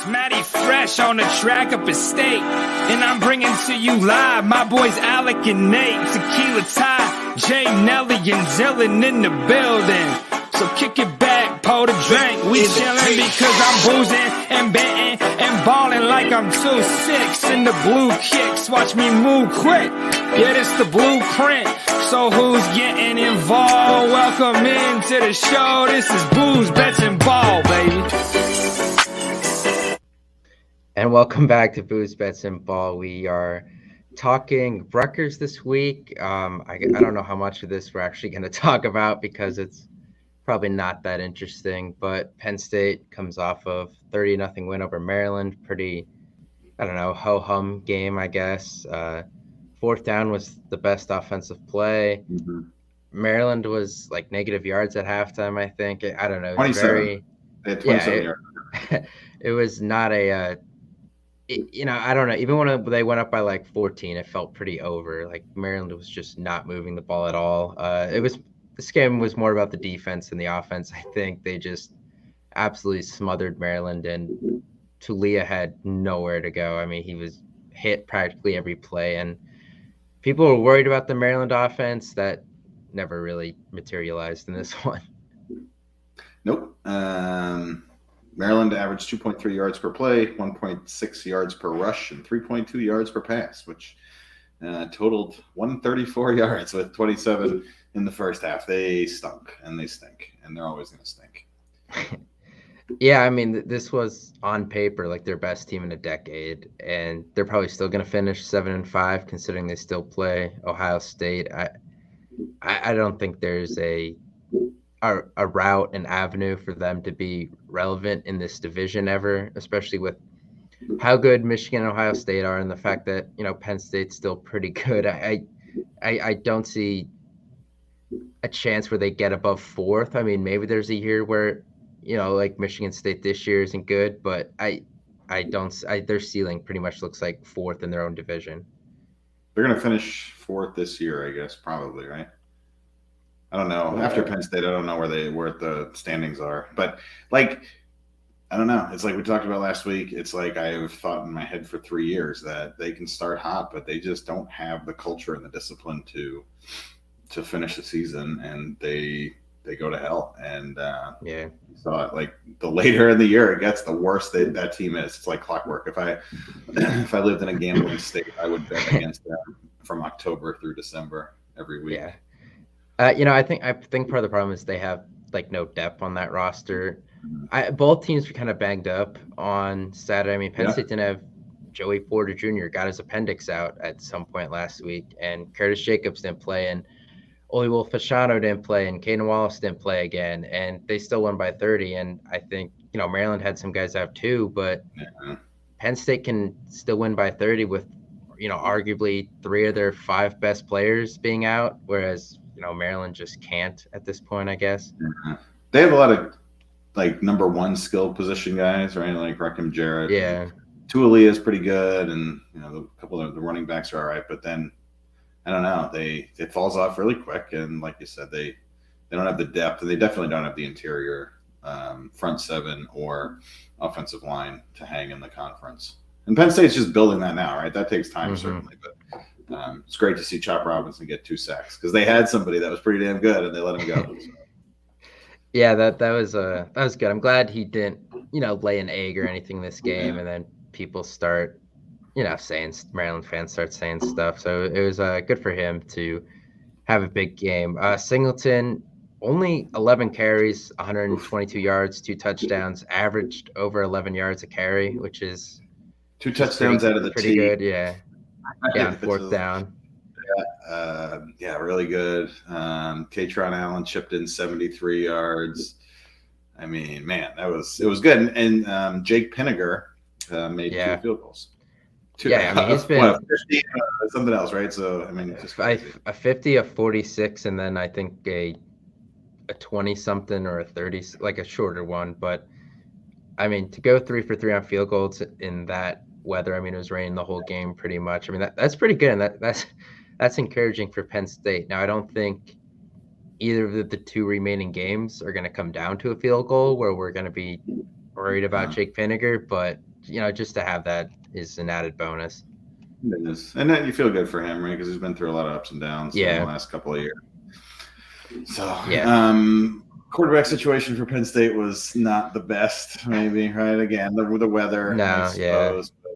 It's Matty Fresh on the track up at State. And I'm bringing to you live my boys Alec and Nate. Tequila Ty, Jay, Nelly, and Zillin in the building. So kick it back, pour the drink. We chillin' because I'm boozing and betting and balling like I'm 2-6 in the blue kicks. Watch me move quick. Yeah, this the blueprint. So who's getting involved? Welcome into the show. This is Booze, Bets, and Ball, baby. And welcome back to Booze, Bets, and Ball. We are talking Rutgers this week. I don't know how much of this we're actually going to talk about because it's probably not that interesting. But Penn State comes off of 30-0 win over Maryland. Pretty, ho-hum game, I guess. Fourth down was the best offensive play. Mm-hmm. Maryland was like negative yards at halftime, I think. I don't know. 27. They had 27 yards. It was not a I don't know. Even when they went up by like 14, it felt pretty over. Like Maryland was just not moving the ball at all. This game was more about the defense than the offense. I think they just absolutely smothered Maryland, and Tulia had nowhere to go. I mean, he was hit practically every play, and people were worried about the Maryland offense. That never really materialized in this one. Nope. Maryland averaged 2.3 yards per play, 1.6 yards per rush, and 3.2 yards per pass, which totaled 134 yards with 27 in the first half. They stunk, and they stink, and they're always going to stink. Yeah, I mean, this was on paper like their best team in a decade, and they're probably still going to finish 7-5, considering they still play Ohio State. I don't think there's a route, an avenue for them to be relevant in this division ever, especially with how good Michigan and Ohio State are, and the fact that Penn State's still pretty good. I don't see a chance where they get above fourth. I mean, maybe there's a year where like Michigan State this year isn't good, but their ceiling pretty much looks like fourth in their own division. They're going to finish fourth this year, I guess, probably, right? I don't know. After Penn State, I don't know where the standings are. But, I don't know. It's like we talked about last week. It's like I've thought in my head for 3 years that they can start hot, but they just don't have the culture and the discipline to finish the season, and they go to hell. And so the later in the year it gets, the worse that team is. It's like clockwork. If I lived in a gambling state, I would bet against them from October through December every week. Yeah. I think part of the problem is they have no depth on that roster. Both teams were kind of banged up on Saturday. I mean, Penn State didn't have Joey Porter Jr. got his appendix out at some point last week, and Curtis Jacobs didn't play, and Oliwolf Fashanu didn't play, and Caden Wallace didn't play again, and they still won by 30. And I think Maryland had some guys out too, but Penn State can still win by 30 with arguably 3 of their 5 best players being out, whereas Maryland just can't at this point, I guess. They have a lot of number 1 skill position guys, right? Like Rakim Jarrett. Yeah. Tulia is pretty good, and a couple of the running backs are all right, but then I don't know. It falls off really quick, and like you said, they don't have the depth, and they definitely don't have the interior front 7 or offensive line to hang in the conference. And Penn State's just building that now, right? That takes time, certainly, but it's great to see Chop Robinson get 2 sacks because they had somebody that was pretty damn good, and they let him go. So. Yeah, that was good. I'm glad he didn't lay an egg or anything this game, and then people start saying, Maryland fans start saying stuff. So it was good for him to have a big game. Singleton, only 11 carries, 122 yards, 2 touchdowns, averaged over 11 yards a carry, which is 2 touchdowns out of the pretty good. Yeah. Yeah, 4th down. Yeah, really good. Katron Allen chipped in 73 yards. I mean, man, it was good. And Jake Pinniger made 2 field goals. I mean, he's been 50, something else, right? So I mean, just a 50, a 46, and then I think a 20-something or a 30, like a shorter one. But I mean, to go 3 for 3 on field goals in that weather, I mean, it was raining the whole game pretty much. I mean, that's pretty good, and that's encouraging for Penn State. Now, I don't think either of the 2 remaining games are going to come down to a field goal where we're going to be worried about Jake Pinniger, but just to have that is an added bonus. It is. And then you feel good for him, right? Because he's been through a lot of ups and downs in the last couple of years. So, quarterback situation for Penn State was not the best, maybe, right? Again, the weather, I suppose, but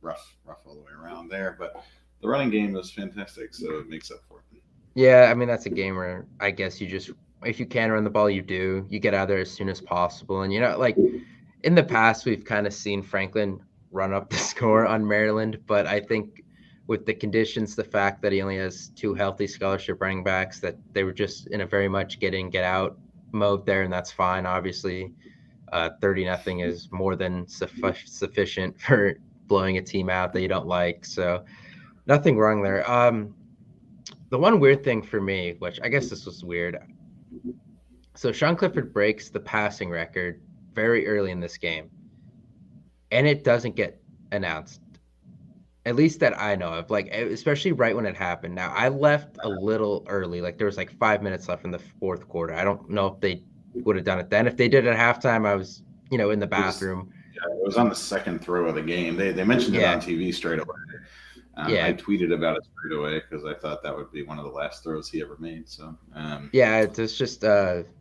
rough all the way around there. But the running game was fantastic, so it makes up for it. Yeah, I mean, that's a game where I guess if you can run the ball, you do. You get out there as soon as possible. And, like in the past, we've kind of seen Franklin run up the score on Maryland, but I think with the conditions, the fact that he only has 2 healthy scholarship running backs, that they were just in a very much get in, get out mode there, and that's fine. Obviously, 30-0 is more than sufficient for blowing a team out that you don't like. So nothing wrong there. The one weird thing for me, which I guess this was weird. So Sean Clifford breaks the passing record very early in this game, and it doesn't get announced, at least that I know of, like, especially right when it happened. Now, I left a little early, like there was like 5 minutes left in the fourth quarter. I don't know if they would have done it then. If they did it at halftime, I was, in the bathroom. It was on the second throw of the game. They mentioned it on TV straight away. I tweeted about it straight away because I thought that would be one of the last throws he ever made. So it's just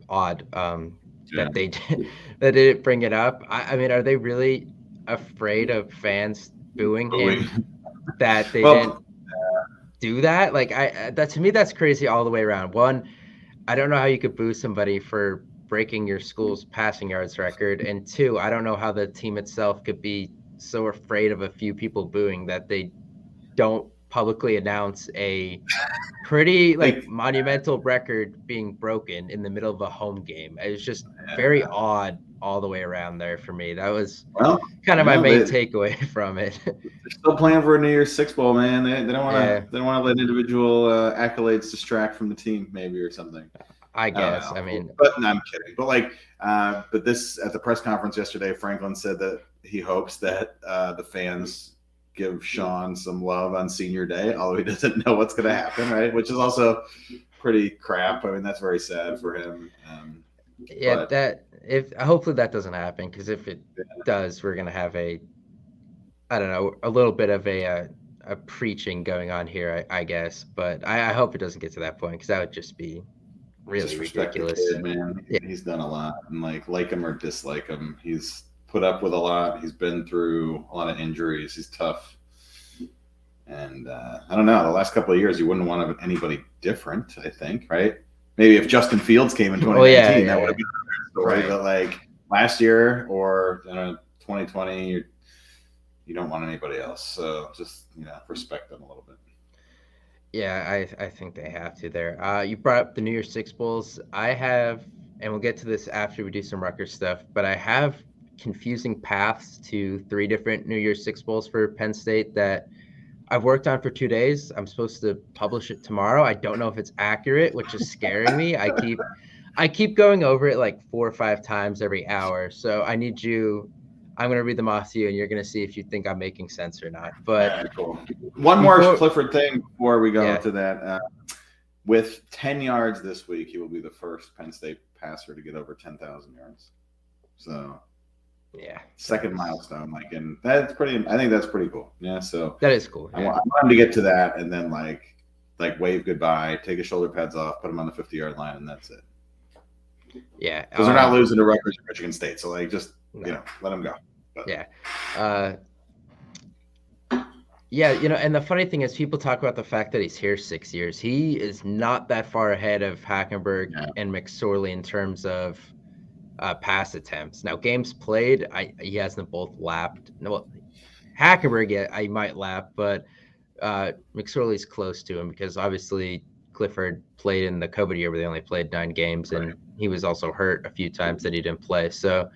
odd that they didn't bring it up. I mean, are they really afraid of fans booing him that they didn't do that? Like, that to me, that's crazy all the way around. One, I don't know how you could boo somebody for breaking your school's passing yards record, and 2, I don't know how the team itself could be so afraid of a few people booing that they don't publicly announce a pretty monumental record being broken in the middle of a home game. It was just very odd all the way around there for me. That was kind of my main takeaway from it. They're still playing for a NY6 Bowl, man. They don't want to let individual accolades distract from the team, maybe, or something. I guess. I mean, but no, I'm kidding. But but this at the press conference yesterday, Franklin said that he hopes that the fans give Sean some love on senior day, although he doesn't know what's going to happen, right? Which is also pretty crap. I mean, that's very sad for him. Hopefully that doesn't happen, because if it does, we're going to have a little bit of a preaching going on here, I guess. But I hope it doesn't get to that point, because that would just be really ridiculous. Kid, man. Yeah. He's done a lot, and like him or dislike him, he's put up with a lot. He's been through a lot of injuries. He's tough. And I don't know, the last couple of years, you wouldn't want anybody different, I think, right? Maybe if Justin Fields came in 2019, that would have been a story. Right. But like last year or 2020, you don't want anybody else. So just, respect them a little bit. Yeah, I think they have to there. You brought up the NY6 Bowls. I have, and we'll get to this after we do some Rutgers stuff, but I have confusing paths to 3 different NY6 Bowls for Penn State that I've worked on for 2 days. I'm supposed to publish it tomorrow. I don't know if it's accurate, which is scaring me. I keep going over it like 4 or 5 times every hour. So I need you. I'm going to read them off to you, and you're going to see if you think I'm making sense or not. But cool. One more Clifford thing before we go to that. With 10 yards this week, he will be the first Penn State passer to get over 10,000 yards. So second milestone, and that's pretty. I think that's pretty cool. Yeah, so that is cool. Yeah. I want him to get to that, and then like wave goodbye, take his shoulder pads off, put him on the 50-yard line, and that's it. Yeah, because they're not losing to Rutgers or Michigan State, so just let him go. But. And the funny thing is, people talk about the fact that he's here 6 years. He is not that far ahead of Hackenberg and McSorley in terms of pass attempts. Now, games played, he hasn't both lapped. No, Hackenberg, I might lap, but McSorley's close to him, because obviously Clifford played in the COVID year where they only played 9 games, and he was also hurt a few times that he didn't play. So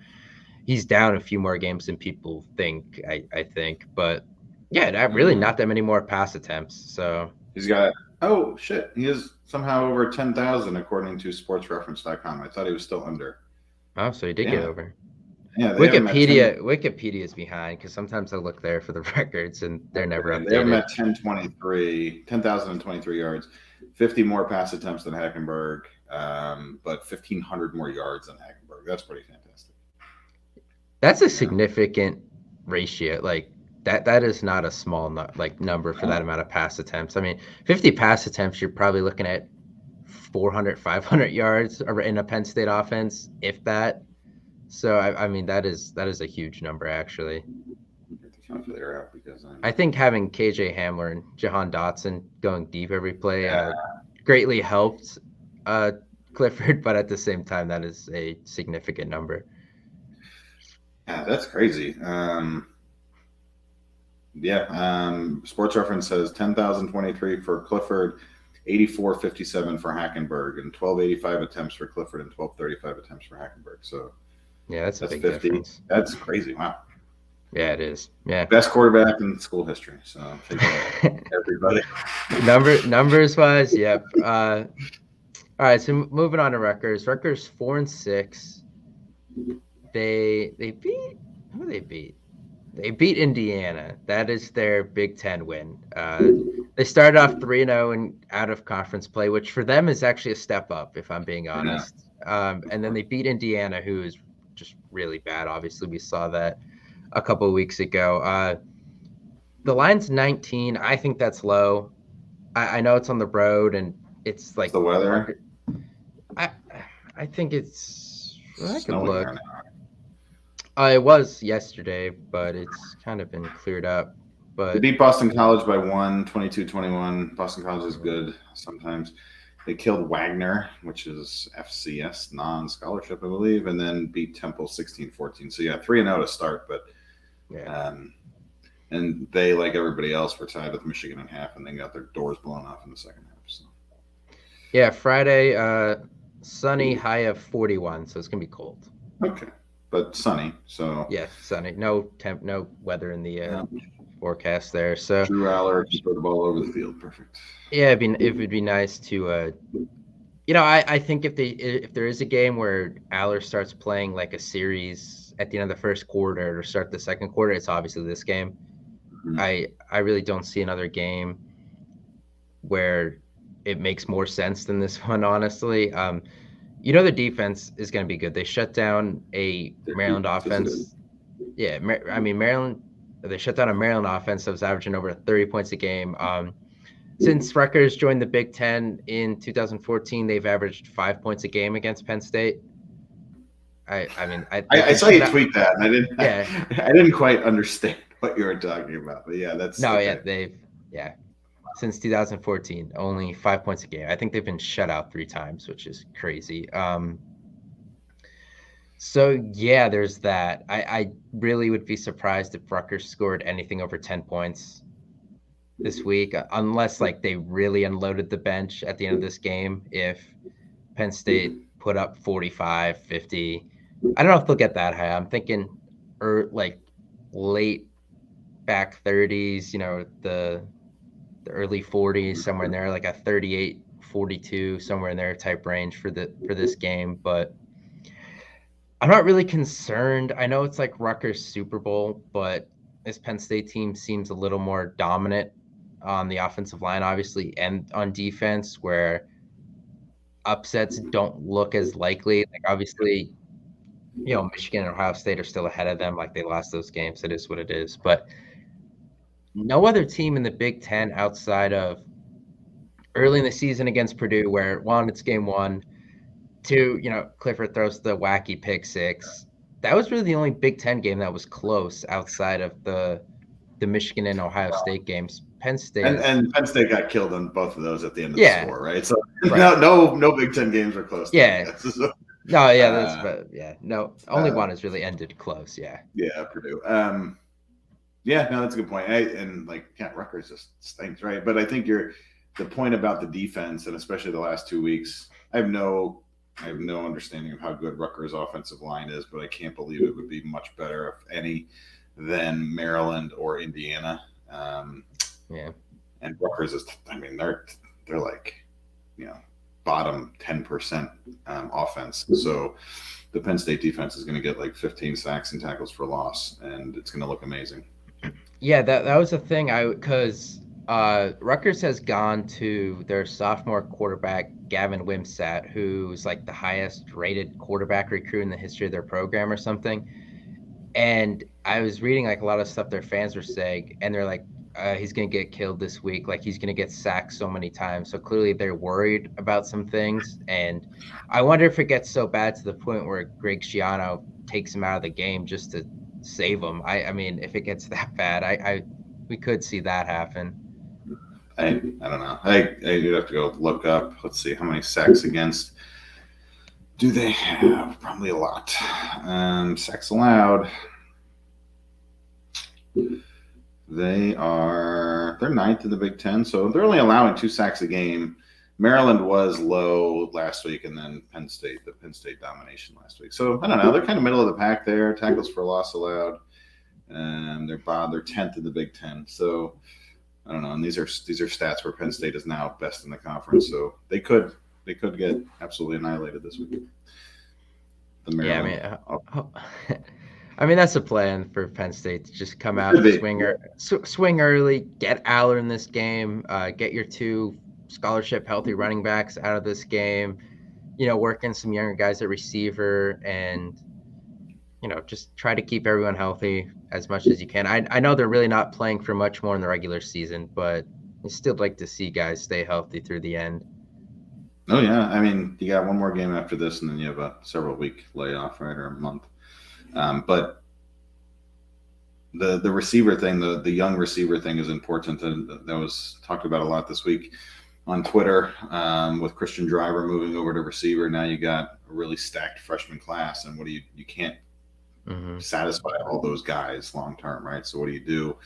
he's down a few more games than people think, I think. But really not that many more pass attempts. So he's got he is somehow over 10,000 according to sportsreference.com. I thought he was still under. Oh, so he did get over. Yeah, Wikipedia is behind, because sometimes I look there for the records and they're never updated. They have him at 10,023 yards, 50 more pass attempts than Hackenberg, but 1,500 more yards than Hackenberg. That's pretty fantastic. That's a significant ratio. Like that is not a small number for that amount of pass attempts. I mean, 50 pass attempts, you're probably looking at 400, 500 yards in a Penn State offense, if that. So I mean that is a huge number actually. I think having KJ Hamler and Jahan Dotson going deep every play greatly helped Clifford, but at the same time, that is a significant number. Yeah, that's crazy. Sports Reference says 10,023 for Clifford, 84.57 for Hackenberg, and 1285 attempts for Clifford and 1235 attempts for Hackenberg. So yeah, that's a big 50. Difference. That's crazy. Wow. Yeah, it is. Yeah, best quarterback in school history. So everybody. Numbers wise, yep. All right, so moving on to Rutgers. Rutgers 4-6. They beat who they beat. They beat Indiana. That is their Big Ten win. They started off 3-0 in out of conference play, which for them is actually a step up, if I'm being honest. Yeah. And then they beat Indiana, who is just really bad. Obviously, we saw that a couple of weeks ago. The line's 19. I think that's low. I know it's on the road and it's like the weather. I think it's. I can look. It was yesterday, but it's kind of been cleared up. But they beat Boston College by 22-21. Boston College is good sometimes. They killed Wagner, which is FCS non-scholarship, I believe, and then beat Temple 16-14. So yeah, 3-0 to start, but yeah. And they, like everybody else, were tied with Michigan in half, and then got their doors blown off in the second half. So yeah, Friday, sunny, high of 41, so it's gonna be cold. Okay, but sunny. So yeah, sunny. No weather in the forecast there. So Drew Aller can throw the ball over the field. Perfect. Yeah, it would be nice to, I think if there is a game where Aller starts playing like a series at the end of the first quarter or start the second quarter, it's obviously this game. Mm-hmm. I really don't see another game where it makes more sense than this one, honestly. The defense is going to be good. They shut down a Maryland offense. Yeah, Maryland. They shut down a Maryland offense that was averaging over 30 points a game. Since Rutgers joined the Big Ten in 2014, they've averaged 5 points a game against Penn State. I saw you tweet that, and I didn't quite understand what you were talking about, but yeah, that's okay. Since 2014, only 5 points a game. I think they've been shut out 3 times, which is crazy. So yeah, there's that. I really would be surprised if Rutgers scored anything over 10 points this week, unless like they really unloaded the bench at the end of this game. If Penn State put up 45, 50, I don't know if they'll get that high. I'm thinking like late back 30s, the early 40s, somewhere in there, like a 38, 42, somewhere in there type range for this game. But I'm not really concerned. I know it's like Rutgers Super Bowl, but this Penn State team seems a little more dominant on the offensive line, obviously, and on defense, where upsets don't look as likely. Like obviously, Michigan and Ohio State are still ahead of them. Like they lost those games. It is what it is. But no other team in the Big Ten outside of early in the season against Purdue, where one, it's game 1, 2, Clifford throws the wacky pick 6. That was really the only Big Ten game that was close outside of the Michigan and Ohio State games. Penn State and Penn State got killed on both of those at the end of the score, right? So right. No Big Ten games are close. Yeah. Only one has really ended close. Yeah. Yeah, Purdue. That's a good point. Rutgers just stinks, right? But I think the point about the defense, and especially the last 2 weeks, I have no understanding of how good Rutgers' offensive line is, but I can't believe it would be much better, if any, than Maryland or Indiana. And Rutgers is, they're like, bottom 10% offense. So the Penn State defense is going to get like 15 sacks and tackles for loss, and it's going to look amazing. Yeah, that was the thing. Because Rutgers has gone to their sophomore quarterback, Gavin Wimsatt, who's like the highest rated quarterback recruit in the history of their program or something. And I was reading like a lot of stuff their fans were saying, and they're like, he's going to get killed this week. Like he's going to get sacked so many times. So clearly they're worried about some things. And I wonder if it gets so bad to the point where Greg Schiano takes him out of the game just to save him. I mean, if it gets that bad, we could see that happen. I don't know. You'd have to go look up. Let's see how many sacks against do they have? Probably a lot. Sacks allowed. They're ninth in the Big Ten, so they're only allowing 2 sacks a game. Maryland was low last week, and then the Penn State domination last week. So I don't know. They're kind of middle of the pack there. Tackles for loss allowed, and they're 10th in the Big Ten. So I don't know. And these are stats where Penn State is now best in the conference. So they could get absolutely annihilated this week. I mean that's a plan for Penn State to just come out, swing early, get Aller in this game, get your 2 scholarship healthy running backs out of this game, work in some younger guys at receiver, and just try to keep everyone healthy as much as you can. I know they're really not playing for much more in the regular season, but I still like to see guys stay healthy through the end. Oh yeah, I mean you got one more game after this, and then you have a several week layoff, right, or a month. But the receiver thing, the young receiver thing is important, and that was talked about a lot this week on Twitter with Christian Driver moving over to receiver. Now you got a really stacked freshman class, and you can't satisfy all those guys long term, right? So what do you do?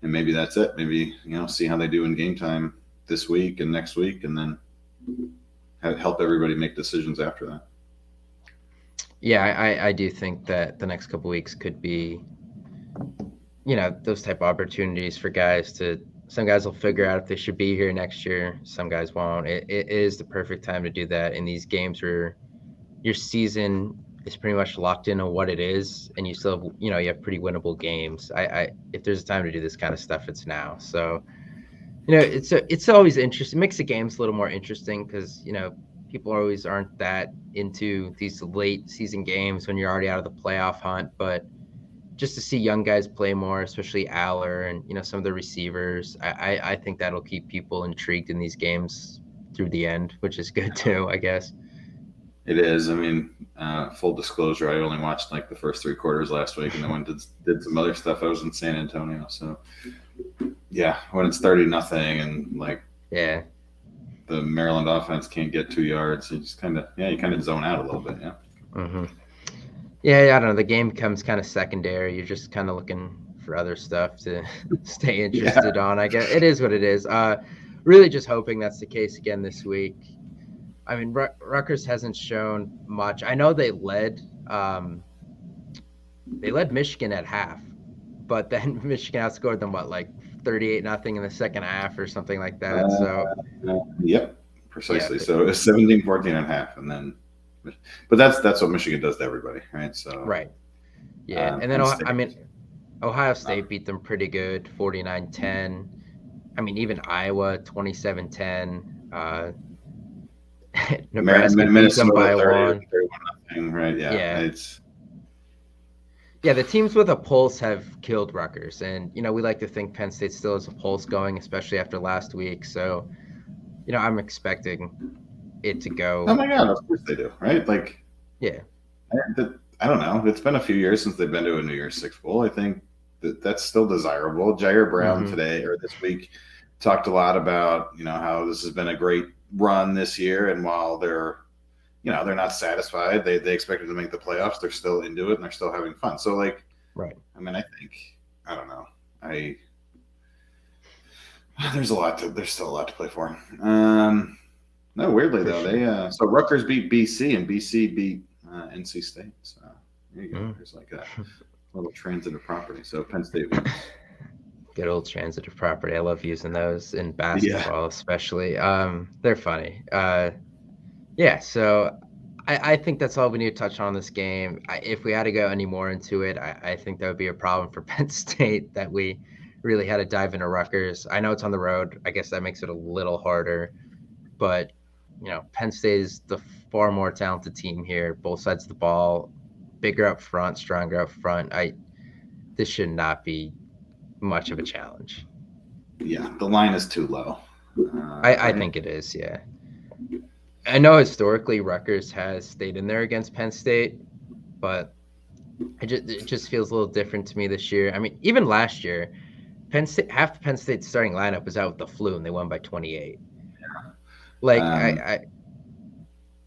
And maybe that's it. Maybe see how they do in game time this week and next week, and then help everybody make decisions after that. Yeah, I do think that the next couple of weeks could be, those type of opportunities for guys some guys will figure out if they should be here next year. Some guys won't. It is the perfect time to do that in these games where your season is pretty much locked in on what it is, and you still have, you have pretty winnable games. If there's a time to do this kind of stuff, it's now. So, it's always interesting. It makes the games a little more interesting because, people always aren't that into these late season games when you're already out of the playoff hunt, but just to see young guys play more, especially Aller and, some of the receivers, I think that'll keep people intrigued in these games through the end, which is good too, I guess. It is. I mean, full disclosure, I only watched like the first 3 quarters last week, and then went did some other stuff. I was in San Antonio, so yeah, when it's 30-0 and the Maryland offense can't get 2 yards, you just kind of zone out a little bit, yeah. Mm-hmm. Yeah, I don't know. The game becomes kind of secondary. You're just kind of looking for other stuff to stay interested on. I guess it is what it is. Really just hoping that's the case again this week. I mean, Rutgers hasn't shown much. I know they led Michigan at half, but then Michigan outscored them, 38-0 in the second half or something like that. Yep, precisely. Yeah. So it was 17-14 at half, and then, but that's what Michigan does to everybody, right? So right, yeah. And then Ohio State beat them pretty good, 49-10. I mean, even Iowa 27-10. Nebraska beat them by 1. Right? Yeah. Yeah, the teams with a pulse have killed Rutgers, and we like to think Penn State still has a pulse going, especially after last week. So, I'm expecting it to go. Oh my God, of course they do, right? Yeah. I don't know. It's been a few years since they've been to a NY6 Bowl. I think that's still desirable. Jair Brown today or this week talked a lot about how this has been a great run this year, and while they're not satisfied. They expected to make the playoffs. They're still into it, and they're still having fun. So, right. I mean, I don't know. There's still a lot to play for. No, weirdly though, they so Rutgers beat BC, and BC beat NC State. So there you go. There's a little transitive property. So Penn State wins. Good old transitive property. I love using those in basketball, especially. They're funny. Yeah, so I think that's all we need to touch on this game. If we had to go any more into it, I think that would be a problem for Penn State that we really had to dive into Rutgers. I know it's on the road. I guess that makes it a little harder. But, Penn State is the far more talented team here, both sides of the ball, bigger up front, stronger up front. this should not be much of a challenge. Yeah, the line is too low. I think it is, yeah. I know historically Rutgers has stayed in there against Penn State, but it just feels a little different to me this year. I mean, even last year, half the Penn State starting lineup was out with the flu, and they won by 28. Like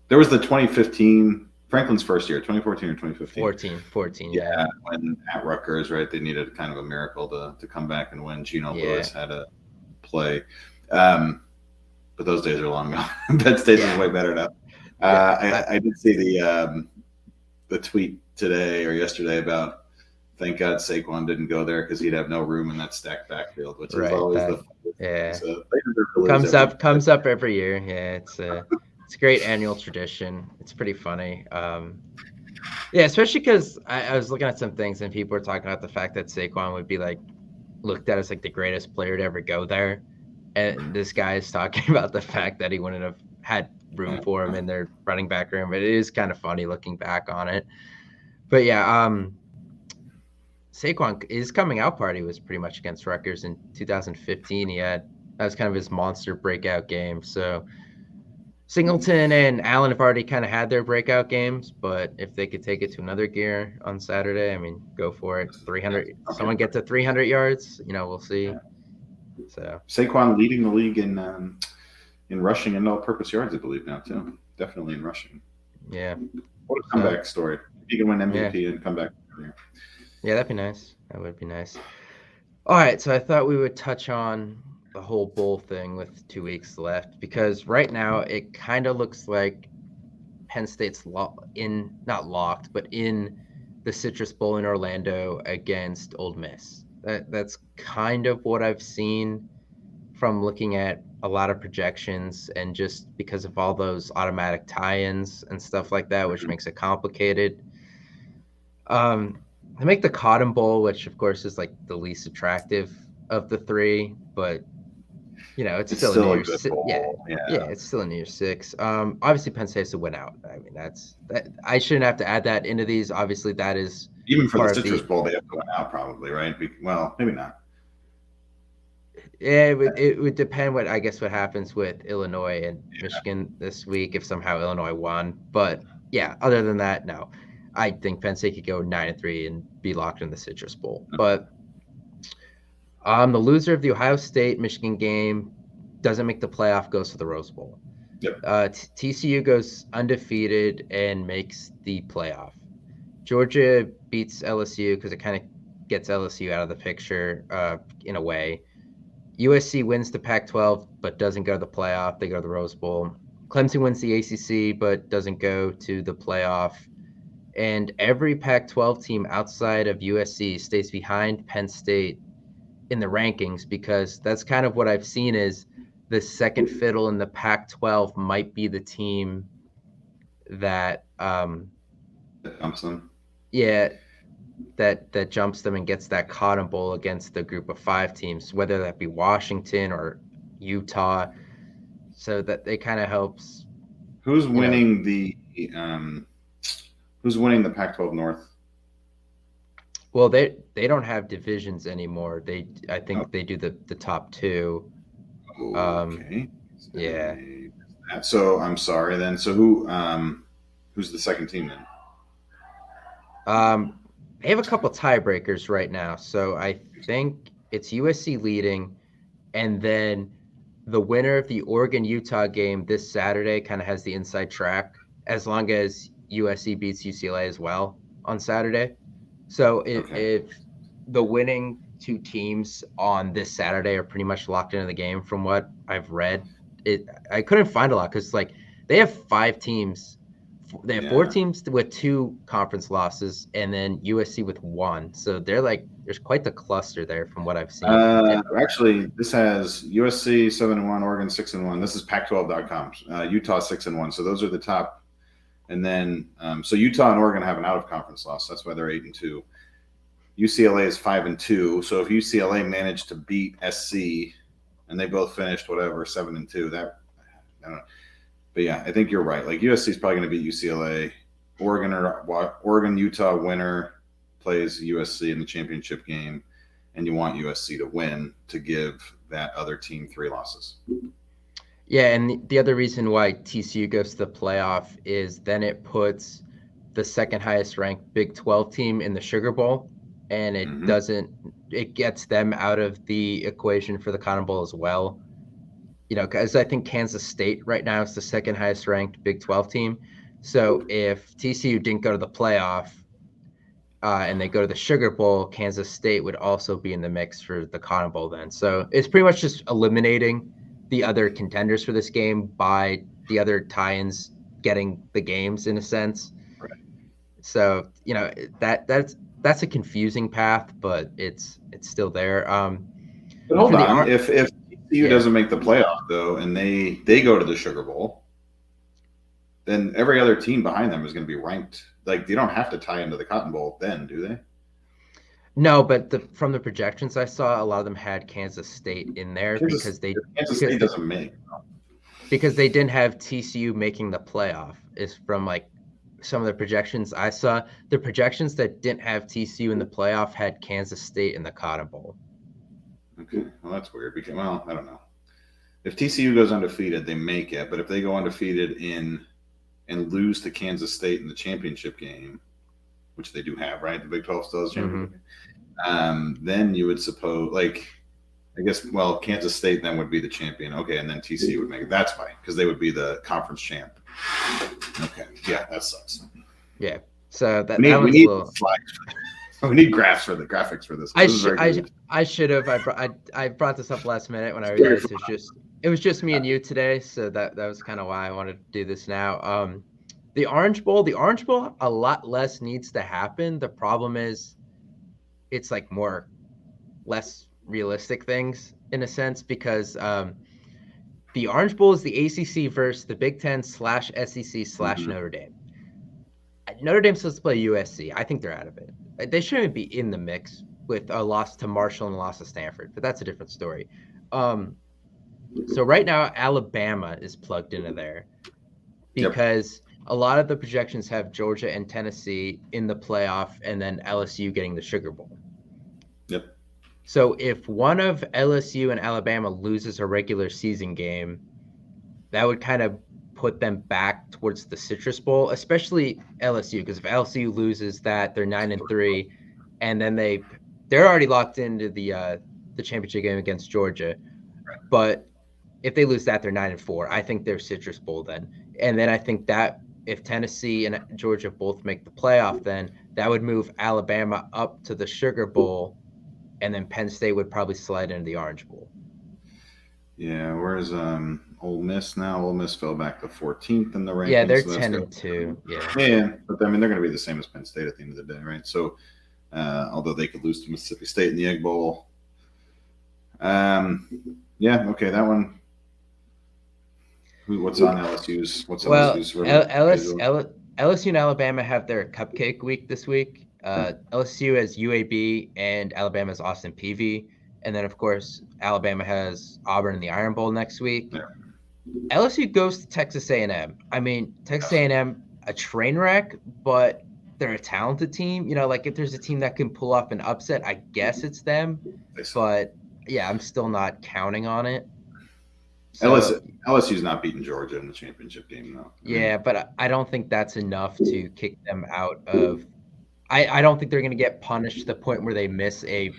there was the 2015 Franklin's first year, 2014 or 2015. 14, yeah. When at Rutgers, right, they needed kind of a miracle to come back and win. Geno Lewis had to play. But those days are long gone. Penn State is way better now. I did see the tweet today or yesterday about thank God Saquon didn't go there because he'd have no room in that stacked backfield, which is always so comes up every year. Yeah, it's a great annual tradition. It's pretty funny. Yeah, especially because I was looking at some things and people were talking about the fact that Saquon would be like looked at as like the greatest player to ever go there. And this guy is talking about the fact that he wouldn't have had room for him in their running back room. But it is kind of funny looking back on it. But yeah, Saquon, his coming out party was pretty much against Rutgers in 2015. That was kind of his monster breakout game. So Singleton and Allen have already kind of had their breakout games, but if they could take it to another gear on Saturday, I mean, go for it. 300, someone get to 300 yards, we'll see. So Saquon leading the league in rushing and all-purpose yards, I believe now too. Definitely in rushing. Yeah. What a comeback story! He can win MVP and come back. Yeah, that'd be nice. That would be nice. All right, so I thought we would touch on the whole bowl thing with 2 weeks left because right now it kind of looks like Penn State's not locked, but in the Citrus Bowl in Orlando against Ole Miss. That's kind of what I've seen from looking at a lot of projections and just because of all those automatic tie-ins and stuff like that, which makes it complicated. They make the Cotton Bowl, which of course is like the least attractive of the three, but it's still a New Year's Six. Yeah, it's still a New Year's Six. Obviously Penn State has to win out. I mean, that I shouldn't have to add that into these. Obviously, that is even for the Citrus Bowl, they have to win out probably, right? Well, maybe not. Yeah, it would depend what happens with Illinois and Michigan this week if somehow Illinois won. But yeah, other than that, no. I think Penn State could go 9-3 and be locked in the Citrus Bowl. But the loser of the Ohio State-Michigan game doesn't make the playoff, goes to the Rose Bowl. Yep. TCU goes undefeated and makes the playoff. Georgia beats LSU because it kind of gets LSU out of the picture in a way. USC wins the Pac-12 but doesn't go to the playoff. They go to the Rose Bowl. Clemson wins the ACC but doesn't go to the playoff. And every Pac-12 team outside of USC stays behind Penn State in the rankings because that's kind of what I've seen is the second fiddle in the Pac-12 might be the team that jumps them. Yeah, that jumps them and gets that Cotton Bowl against the group of 5 teams, whether that be Washington or Utah. So that they kind of helps. Who's winning the Pac-12 North? Well, they don't have divisions anymore. I think they do the top 2. Okay. Yeah. So I'm sorry then. So who's the second team then? They have a couple tiebreakers right now. So I think it's USC leading, and then the winner of the Oregon-Utah game this Saturday kind of has the inside track as long as USC beats UCLA as well on Saturday. So if the winning 2 teams on this Saturday are pretty much locked into the game from what I've read, I couldn't find a lot because like they have 5 teams. They have 4 teams with 2 conference losses and then USC with 1. So they're like, there's quite the cluster there from what I've seen. Actually, this has USC 7-1, Oregon 6-1. This is Pac12.com. Utah 6-1. So those are the top. And then, so Utah and Oregon have an out-of-conference loss. That's why they're 8-2. UCLA is 5-2. So if UCLA managed to beat SC and they both finished 7-2, that I don't know. But yeah, I think you're right. Like USC is probably going to beat UCLA, Oregon, Utah winner plays USC in the championship game, and you want USC to win to give that other team 3 losses. Yeah, and the other reason why TCU goes to the playoff is then it puts the second highest ranked Big 12 team in the Sugar Bowl, and it gets them out of the equation for the Cotton Bowl as well. Because I think Kansas State right now is the second highest ranked Big 12 team. So if TCU didn't go to the playoff and they go to the Sugar Bowl, Kansas State would also be in the mix for the Cotton Bowl then. So it's pretty much just eliminating the other contenders for this game by the other tie-ins getting the games in a sense. Right. So, that's a confusing path, but it's still there. But hold on, if TCU doesn't make the playoff though, and they go to the Sugar Bowl, then every other team behind them is going to be ranked. Like, they don't have to tie into the Cotton Bowl then, do they? No, but from the projections I saw, a lot of them had Kansas State in there because State doesn't make. Because they didn't have TCU making the playoff. Is from like some of the projections I saw. The projections that didn't have TCU in the playoff had Kansas State in the Cotton Bowl. Okay, well that's weird. Because, well, I don't know. If TCU goes undefeated, they make it. But if they go undefeated and lose to Kansas State in the championship game, which they do have, right? The Big 12 still has a championship game. Then you would suppose, Kansas State then would be the champion. Okay, and then TCU would make it. That's why, because they would be the conference champ. Okay, yeah, that sucks. Yeah, so we need slides. We need graphics for this. I should have. I brought this up last minute when I realized it was just me and you today, so that was kind of why I wanted to do this now. The Orange Bowl, a lot less needs to happen. The problem is, it's like less realistic things in a sense because the Orange Bowl is the ACC versus the Big Ten / SEC / Notre Dame. Notre Dame's supposed to play USC. I think they're out of it. They shouldn't be in the mix with a loss to Marshall and a loss to Stanford, but that's a different story. So right now, Alabama is plugged into there because a lot of the projections have Georgia and Tennessee in the playoff and then LSU getting the Sugar Bowl. Yep. So if one of LSU and Alabama loses a regular season game, that would kind of put them back towards the Citrus Bowl, especially LSU, because if LSU loses that, they're 9-3, and then they're already locked into the championship game against Georgia. Right. But if they lose that, they're 9-4. I think they're Citrus Bowl then. And then I think that if Tennessee and Georgia both make the playoff, then that would move Alabama up to the Sugar Bowl, and then Penn State would probably slide into the Orange Bowl. Yeah, where's Ole Miss now? Ole Miss fell back to 14th in the rankings. Yeah, they're 10-2. Yeah, but I mean they're going to be the same as Penn State at the end of the day, right? So, although they could lose to Mississippi State in the Egg Bowl, okay, that one. What's on LSU's? LSU and Alabama have their cupcake week this week. LSU has UAB and Alabama has Austin Peay. And then, of course, Alabama has Auburn in the Iron Bowl next week. Yeah. LSU goes to Texas A&M. I mean, Texas A&M, a train wreck, but they're a talented team. If there's a team that can pull off an upset, I guess it's them. But, yeah, I'm still not counting on it. So, LSU's not beating Georgia in the championship game, though. Yeah, but I don't think that's enough to kick them out of – I don't think they're going to get punished to the point where they miss a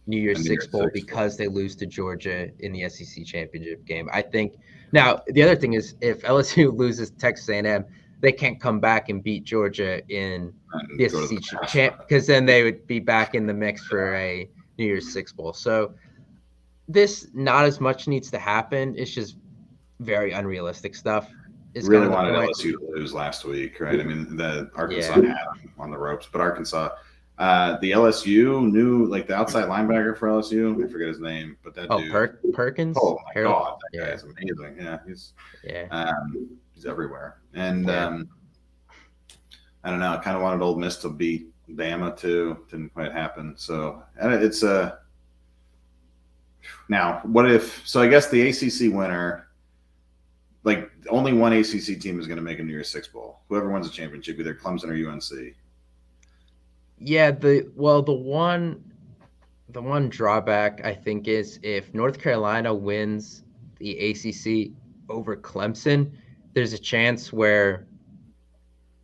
New Year's Six Bowl because they lose to Georgia in the SEC championship game. I think – now, the other thing is if LSU loses Texas A&M, they can't come back and beat Georgia in the SEC champ because then they would be back in the mix for a New Year's Six Bowl. So – this not as much needs to happen. It's just very unrealistic stuff. Really wanted LSU to lose last week, right? I mean, the Arkansas had them on the ropes, but Arkansas, the LSU the outside linebacker for LSU, I forget his name, but that dude, Perkins. Oh my God, that guy is amazing. Yeah, he's everywhere. And I don't know. I kind of wanted Ole Miss to beat Bama too. Didn't quite happen. So it's now, what if – so I guess the ACC winner, only one ACC team is going to make a New Year's Six Bowl. Whoever wins the championship, either Clemson or UNC. Yeah, the one drawback I think is if North Carolina wins the ACC over Clemson, there's a chance where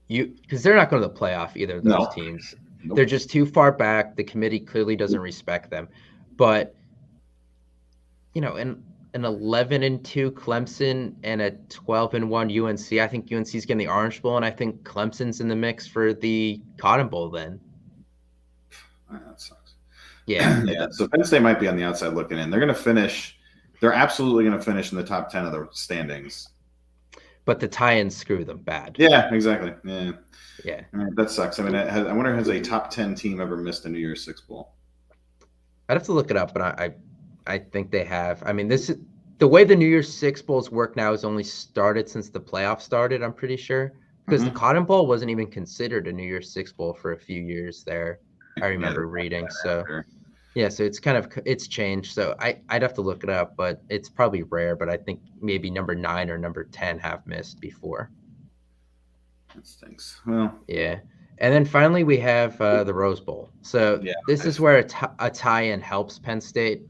because they're not going to the playoff, either of those No, teams. They're nope. just too far back. The committee clearly doesn't respect them. But an 11-2 Clemson and a 12-1 UNC, I think UNC's getting the Orange Bowl, and I think Clemson's in the mix for the Cotton Bowl then. That sucks. Yeah. Yeah. So Penn State might be on the outside looking in. They're going to finish. They're absolutely going to finish in the top 10 of the standings. But the tie-ins screw them bad. Yeah, exactly. Yeah. Yeah. That sucks. I mean, I wonder, has a top 10 team ever missed a New Year's Six Bowl? I'd have to look it up, but I think they have. I mean, this is the way the New Year's Six Bowls work now is only started since the playoffs started, I'm pretty sure. Because the Cotton Bowl wasn't even considered a New Year's Six Bowl for a few years there. I remember reading. So yeah, so it's changed. So I'd have to look it up, but it's probably rare. But I think maybe number 9 or number 10 have missed before. That stinks. Well, yeah. And then finally we have the Rose Bowl. So this is where a tie-in helps Penn State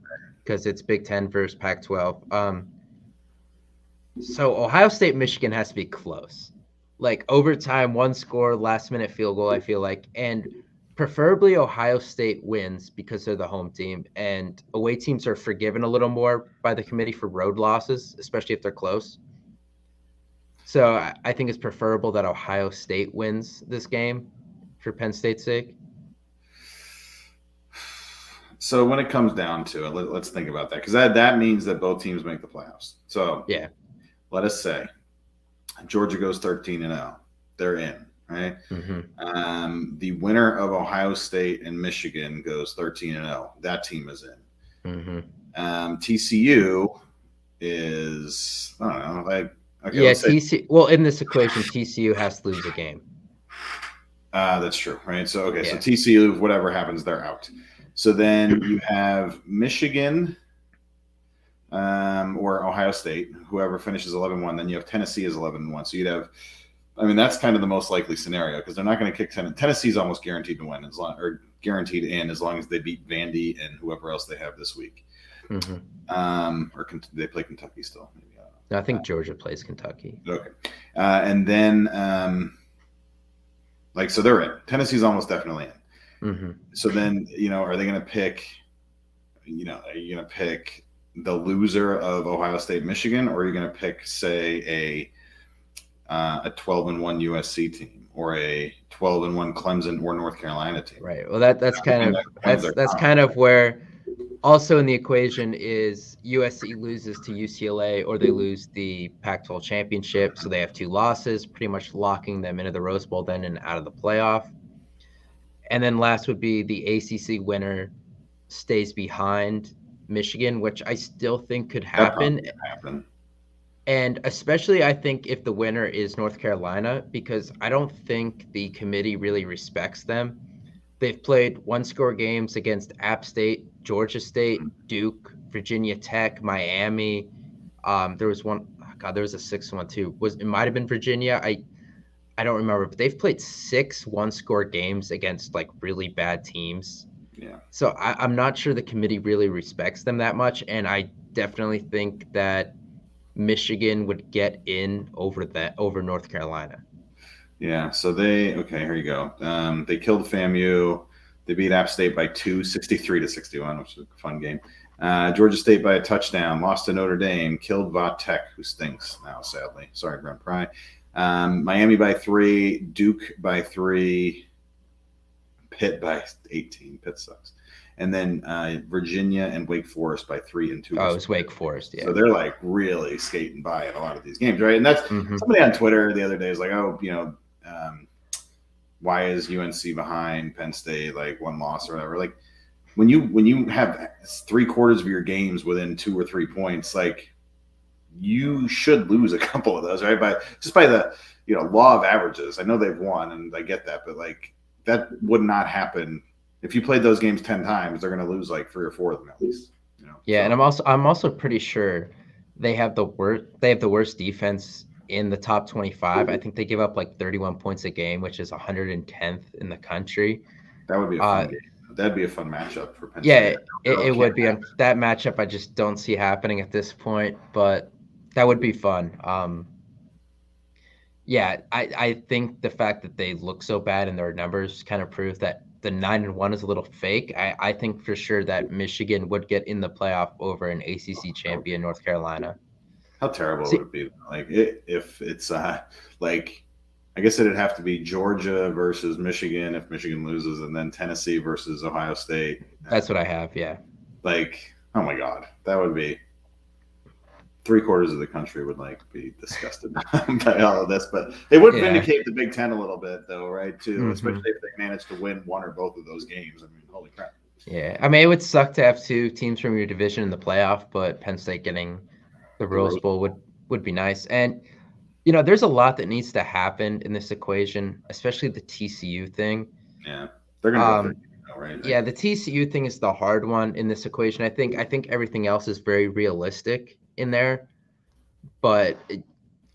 because it's Big Ten versus Pac-12. So Ohio State, Michigan has to be close. Like overtime, one score, last minute field goal, I feel like. And preferably Ohio State wins because they're the home team. And away teams are forgiven a little more by the committee for road losses, especially if they're close. So I think it's preferable that Ohio State wins this game for Penn State's sake. So when it comes down to it, let's think about that, because that means that both teams make the playoffs. So yeah, let us say Georgia goes 13-0, they're in, right? Mm-hmm. The winner of Ohio State and Michigan goes 13-0. That team is in. Mm-hmm. TCU is, I don't know, like okay, yeah. TCU. Well, in this equation, TCU has to lose a game. That's true, right? So okay, so TCU, whatever happens, they're out. So then you have Michigan or Ohio State, whoever finishes 11-1. Then you have Tennessee as 11-1. So you'd have, I mean, that's kind of the most likely scenario because they're not going to kick Tennessee's almost guaranteed to win guaranteed in as long as they beat Vandy and whoever else they have this week. Mm-hmm. Or they play Kentucky still. Maybe, I don't know. No, I think Georgia plays Kentucky. Okay, and then so they're in. Tennessee's almost definitely in. Mm-hmm. So then, are they going to pick, are you going to pick the loser of Ohio State, Michigan, or are you going to pick, say, a 12-1 USC team or a 12-1 Clemson or North Carolina team? Right. Well, that's kind of where also in the equation is USC loses to UCLA or they lose the Pac-12 championship. So they have 2 losses, pretty much locking them into the Rose Bowl then and out of the playoff. And then last would be the ACC winner stays behind Michigan, which I still think could happen. And especially I think if the winner is North Carolina, because I don't think the committee really respects them. They've played 1-score games against App State, Georgia State, Duke, Virginia Tech, Miami. There was one, there was a 6th one too. It might have been Virginia. I don't remember, but they've played 6 1-score games against like really bad teams. Yeah. So I'm not sure the committee really respects them that much. And I definitely think that Michigan would get in over North Carolina. Yeah. So here you go. They killed FAMU. They beat App State by 2, 63-61, which is a fun game. Georgia State by a touchdown, lost to Notre Dame, killed Va Tech, who stinks now, sadly. Sorry, Brent Pry. Miami by 3, Duke by 3, Pitt by 18. Pitt sucks. And then Virginia and Wake Forest by 3 and 2. Oh, it was Wake Forest, yeah. So they're like really skating by at a lot of these games, right? And that's somebody on Twitter the other day was like, why is UNC behind Penn State, like 1 loss or whatever? Like when you have 3/4 of your games within 2 or 3 points, like you should lose a couple of those, right? By the law of averages. I know they've won, and I get that, but like that would not happen if you played those games 10 times. They're going to lose like 3 or 4 of them at least. Yeah, so. And I'm also pretty sure they have the worst defense in the top 25. I think they give up like 31 points a game, which is 110th in the country. That would be a fun game. That'd be a fun matchup for Penn Yeah, State. it would be. That matchup I just don't see happening at this point, but that would be fun. Yeah, I think the fact that they look so bad in their numbers kind of proves that the 9-1 is a little fake. I think for sure that Michigan would get in the playoff over an ACC champion North Carolina. How terrible would it be? Like if it's like, I guess it'd have to be Georgia versus Michigan if Michigan loses, and then Tennessee versus Ohio State. That's what I have. Yeah. Like, oh my God, that would be 3/4 of the country would like be disgusted by all of this, but it would vindicate the Big Ten a little bit, though, right? Too, especially if they manage to win one or both of those games. I mean, holy crap! Yeah, I mean, it would suck to have two teams from your division in the playoff, but Penn State getting the Rose Bowl would be nice. And there's a lot that needs to happen in this equation, especially the TCU thing. Yeah, they're gonna go right? Yeah, the TCU thing is the hard one in this equation. I think everything else is very realistic in there, but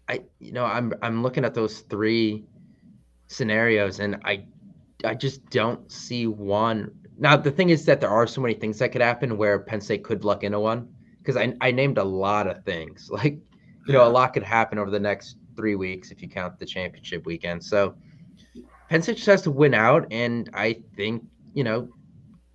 I'm looking at those three scenarios, and I just don't see one. Now the thing is that there are so many things that could happen where Penn State could luck into one, because I named a lot of things. Like a lot could happen over the next 3 weeks if you count the championship weekend. So Penn State just has to win out, and I think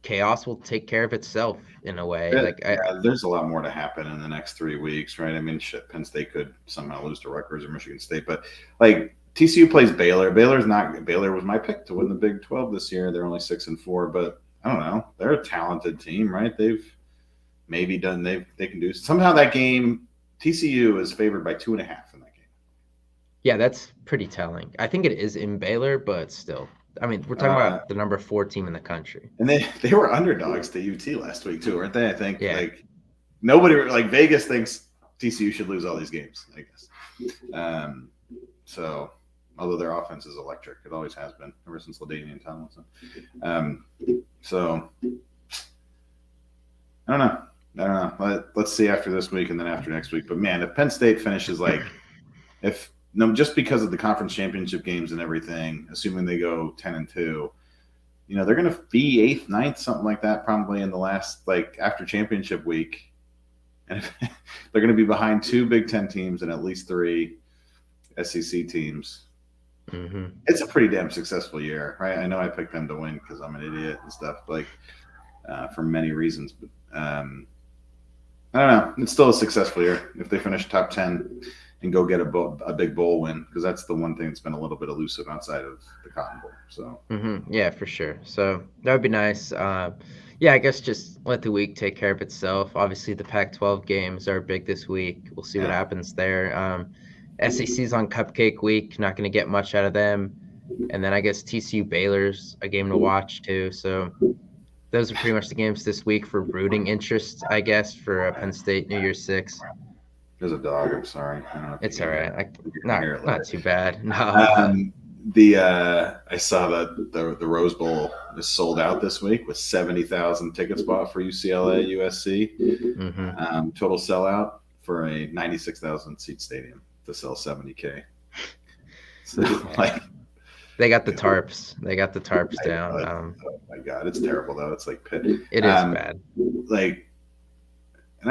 chaos will take care of itself in a way. There's a lot more to happen in the next 3 weeks, right? I mean, Penn State could somehow lose to Rutgers or Michigan State, but like TCU plays Baylor. Baylor was my pick to win the Big 12 this year. They're only 6-4, but I don't know. They're a talented team, right? They've maybe done. They can do somehow. That game, TCU is favored by 2.5 in that game. Yeah, that's pretty telling. I think it is in Baylor, but still. I mean, we're talking about the number 4 team in the country. And they were underdogs to UT last week too, weren't they? I think like nobody, like Vegas thinks TCU should lose all these games, I guess. So although their offense is electric, it always has been ever since LaDainian Tomlinson. So I don't know. Let's see after this week and then after next week. But man, if Penn State finishes just because of the conference championship games and everything, assuming they go 10-2, they're going to be 8th, 9th, something like that, probably in the last, after championship week. And they're going to be behind 2 Big Ten teams and at least 3 SEC teams. Mm-hmm. It's a pretty damn successful year, right? I know I picked them to win because I'm an idiot and stuff, for many reasons. But I don't know. It's still a successful year if they finish top 10 and go get a big bowl win, because that's the one thing that's been a little bit elusive outside of the Cotton Bowl. So yeah, for sure. So that would be nice. I guess just let the week take care of itself. Obviously, the Pac-12 games are big this week. We'll see what happens there. SEC's on Cupcake Week. Not going to get much out of them. And then I guess TCU Baylor's a game to watch too. So those are pretty much the games this week for rooting interest, I guess, for Penn State New Year's 6. There's a dog. I'm sorry. It's all right. Not too bad. No. I saw that the Rose Bowl is sold out this week with 70,000 tickets bought for UCLA USC. Mm-hmm. Total sellout for a 96,000 seat stadium to sell 70K. So they got the tarps. They got the tarps down. Oh my God, it's terrible though. It's like pit. It is bad. And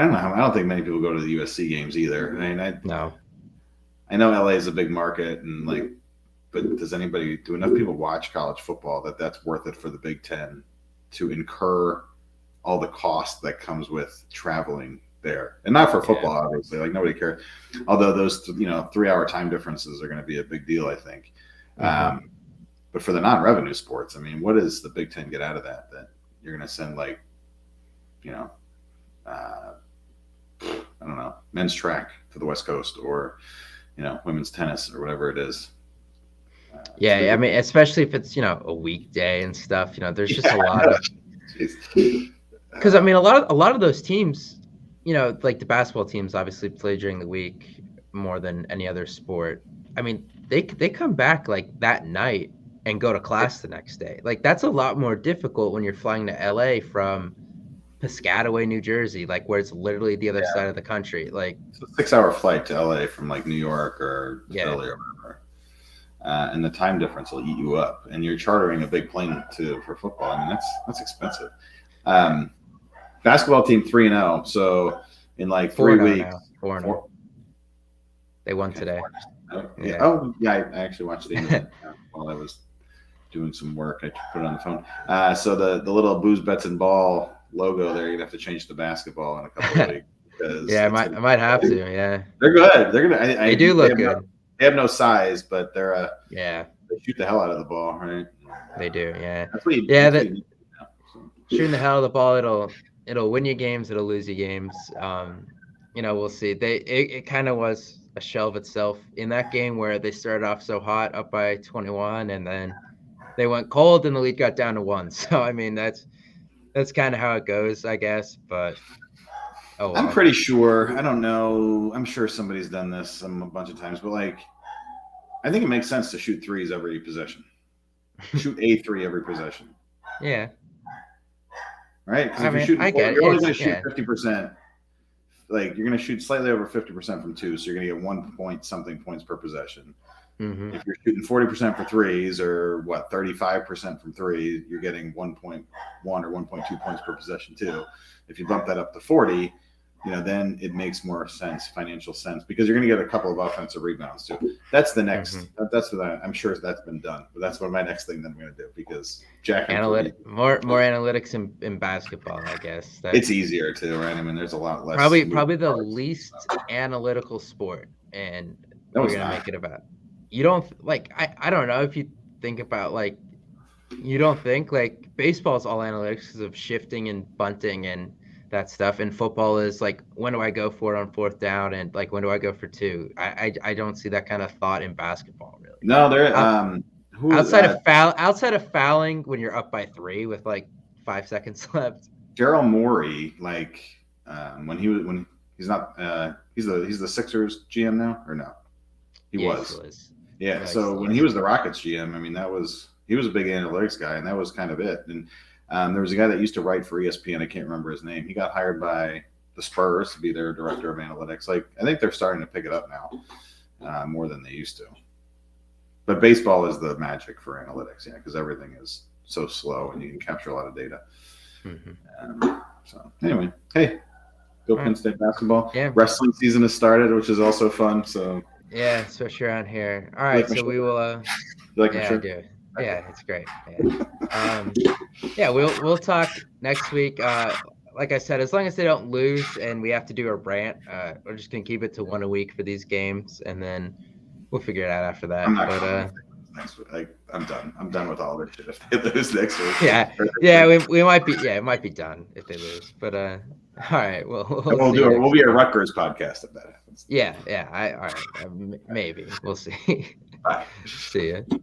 I don't know. I don't think many people go to the USC games either. I mean, no. I know LA is a big market, and but do enough people watch college football that's worth it for the Big Ten to incur all the cost that comes with traveling there? And not for football, obviously. Nobody cares. Although those 3-hour time differences are going to be a big deal, I think. Mm-hmm. But for the non-revenue sports, I mean, what does the Big Ten get out of that? That you're going to send I don't know, men's track to the West Coast, or women's tennis, or whatever it is. I mean, especially if it's a weekday and stuff. There's just a lot of. Because I mean, a lot of those teams, like the basketball teams, obviously play during the week more than any other sport. I mean, they come back that night and go to class the next day. That's a lot more difficult when you're flying to LA from Piscataway, New Jersey, where it's literally the other side of the country. It's a 6-hour flight to LA from New York or Philly or and the time difference will eat you up. And you're chartering a big plane for football. I mean, that's expensive. Basketball team 3-0. So in like 3 weeks, 4-0. They won today. Yeah. Oh, yeah. I actually watched the end while I was doing some work. I put it on the phone. So the little Booze Bets and Ball logo there, you're gonna have to change to basketball in a couple of weeks. Yeah, I might have to. Yeah, they're good. They're gonna. They do look good. They have no size, but they're yeah. They shoot the hell out of the ball, right? They do. Yeah. That's what shooting the hell out of the ball, it'll win you games. It'll lose you games. We'll see. It kind of was a shell of itself in that game where they started off so hot, up by 21, and then they went cold, and the lead got down to 1. So I mean, that's kind of how it goes, I guess. But well. I'm pretty sure. I don't know. I'm sure somebody's done this a bunch of times, but like, I think it makes sense to shoot threes every possession. Shoot a 3 every possession. Yeah. Right? Because you're only going to shoot 50%. Like, you're going to shoot slightly over 50% from 2, so you're going to get 1 point something points per possession. Mm-hmm. If you're shooting 40% for threes, or 35% from 3, you're getting 1.1 or 1.2 points per possession too. If you bump that up to 40, then it makes more sense, financial sense, because you're going to get a couple of offensive rebounds too. That's the next. Mm-hmm. That's what I'm sure that's been done. But that's what my next thing that I'm going to do, because Jack more analytics in basketball, I guess. It's easier too, right? I mean, there's a lot less. Probably the least analytical sport, and we're going to make it about. You don't I don't know if you think about you don't think baseball is all analytics because of shifting and bunting and that stuff, and football is when do I go for it on 4th down, and when do I go for 2? I don't see that kind of thought in basketball really. No, there outside of fouling when you're up by 3 with 5 seconds left. Daryl Morey, when he's not he's the Sixers GM now, or no? He was. Yeah, so when he was the Rockets GM, I mean, he was a big analytics guy, and that was kind of it. And there was a guy that used to write for ESPN. I can't remember his name. He got hired by the Spurs to be their director of analytics. I think they're starting to pick it up now, more than they used to. But baseball is the magic for analytics, because everything is so slow and you can capture a lot of data. Mm-hmm. So anyway, hey, go Penn State basketball. Yeah. Wrestling season has started, which is also fun. So. Yeah, especially around here. All right, so we will. I do. Yeah, it's great. Yeah, we'll talk next week. Like I said, as long as they don't lose and we have to do a rant, we're just gonna keep it to 1 a week for these games, and then we'll figure it out after that. I'm done. I'm done with all this shit if they lose next week. Yeah, we might be. Yeah, it might be done if they lose. But all right, we'll be a Rutgers podcast if that happens. Yeah. All right. Maybe we'll see. Bye. See ya.